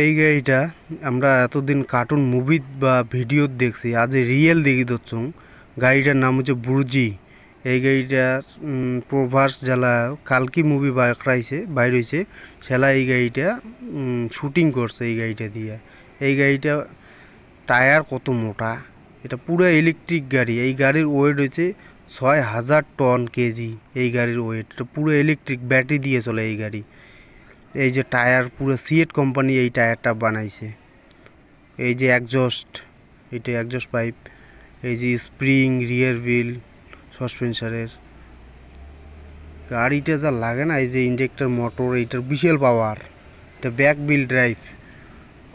এই গাড়িটা আমরা এতদিন কার্টুন মুভি বা ভিডিও দেখছি, আজ রিয়েল দেখি দচ্ছং। গাড়িটার নাম হচ্ছে বুর্জি। এই গাড়িটা প্রভাস জ্বালা কালকি মুভি বাইর হয়েছে সেলা এই গাড়িটা শুটিং করছে এই গাড়িটা দিয়ে। এই গাড়িটা টায়ার কত মোটা, এটা পুরো ইলেকট্রিক গাড়ি। এই গাড়ির ওয়েট হচ্ছে 6,000 টন কেজি। এই গাড়ির ওয়েট, এটা পুরো ইলেকট্রিক ব্যাটারি দিয়ে চলে এই গাড়ি। এই যে টায়ার পুরো সিয়েট কোম্পানি এই টায়ারটা বানাইছে। এই যে একজস্ট, এটা একজস্ট পাইপ, এই যে স্প্রিং, রিয়ার হুইল, সাসপেনশনের গাড়িটা যা লাগে না, এই যে ইঞ্জেক্টর মোটর, এইটার বিশাল পাওয়ার। এটা ব্যাক হুইল ড্রাইভ,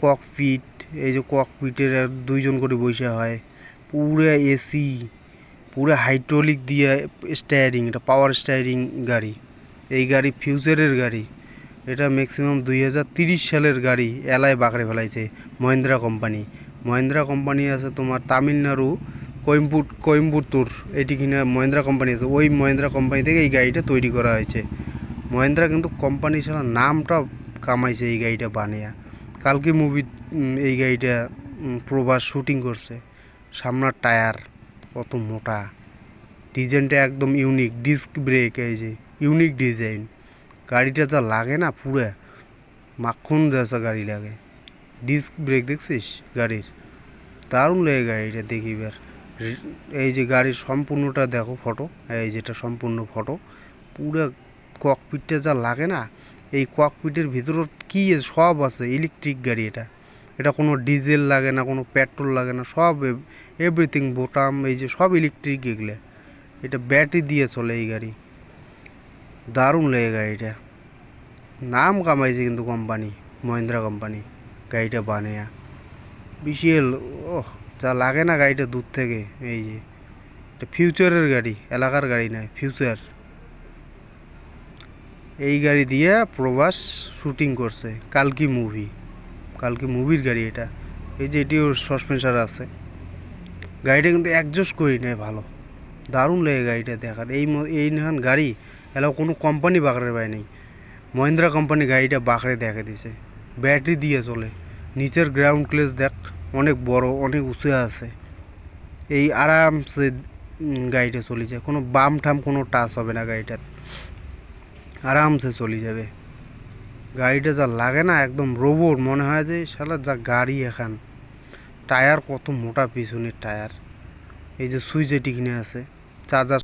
ককপিট, এই যে ককপিটের দুইজন করে বসে হয়, পুরো এসি, পুরো হাইড্রোলিক দিয়ে স্টায়ারিং, এটা পাওয়ার স্টায়ারিং গাড়ি। এই গাড়ি ফিউচারের গাড়ি। এটা ম্যাক্সিমাম 2030 সালের গাড়ি এলায় বাকড়ে ফেলাইছে মহিন্দ্রা কোম্পানি। মহিন্দ্রা কোম্পানি আছে তোমার তামিলনাড়ু, কোয়েম্বুতুর, এটি কিনা মহিন্দ্রা কোম্পানি আছে। ওই মহিন্দ্রা কোম্পানি থেকে এই গাড়িটা তৈরি করা হয়েছে। মহিন্দ্রা কিন্তু কোম্পানি ছাড়া নামটা কামাইছে এই গাড়িটা বানিয়া। কালকে মুভি এই গাড়িটা প্রভাস শুটিং করছে। সামনের টায়ার কত মোটা, ডিজাইনটা একদম ইউনিক, ডিস্ক ব্রেক, এই যে ইউনিক ডিজাইন। গাড়িটা যা লাগে না, পুরো মাখন যাচ্ছে গাড়ি লাগে। ডিস্ক ব্রেক দেখছিস গাড়ির, দারুণ লাগে গাড়িটা দেখিবার। এই যে গাড়ির সম্পূর্ণটা দেখো ফটো, এই যেটা সম্পূর্ণ ফটো, পুরো ককপিটটা যা লাগে না, এই ককপিটের ভিতরে কি সব আছে। ইলেকট্রিক গাড়ি এটা, এটা কোনো ডিজেল লাগে না, কোনো পেট্রোল লাগে না, সব এভরিথিং, বোতাম, এই যে সব ইলেকট্রিক এগুলো। এটা ব্যাটারি দিয়ে চলে এই গাড়ি, দারুণ লাগে গাড়িটা। নাম কামাইছে কিন্তু কোম্পানি, মহিন্দ্রা কোম্পানি গাড়িটা বানিয়া বিশাল। ওহ, যা লাগে না গাড়িটা দূর থেকে। এই যে এটা ফিউচারের গাড়ি, এলাকার গাড়ি নয়, ফিউচার। এই গাড়ি দিয়ে প্রভাস শুটিং করছে কালকি মুভি, কালকি মুভির গাড়ি এটা। এই যে এটিও সাসপেনশন আছে। গাড়িটা কিন্তু অ্যাডজাস্ট করি নেয় ভালো, দারুণ লাগে গাড়িটা দেখার। এই নেহান গাড়ি এলা কোনো কোম্পানি বাকড়ে পায় নাই, মহিন্দ্রা কোম্পানি গাড়িটা বাকড়ে দেখা দিছে। ব্যাটারি দিয়ে চলে, নিচের গ্রাউন্ড ক্লিয়ারেন্স দেখ, অনেক বড়, অনেক উঁচু আছে। এই আরামসে গাড়িটা চলে যায়, কোনো বাম ঠাম কোনো টাচ হবে না গাড়িটার, আরামসে চলে যাবে। গাড়িটা যা লাগে না, একদম রোবট মনে হয় যে শালা যা গাড়ি এখান। টায়ার কত মোটা পিছনের টায়ার, এই যে সুইচ এটি কিনে আছে, চার্জার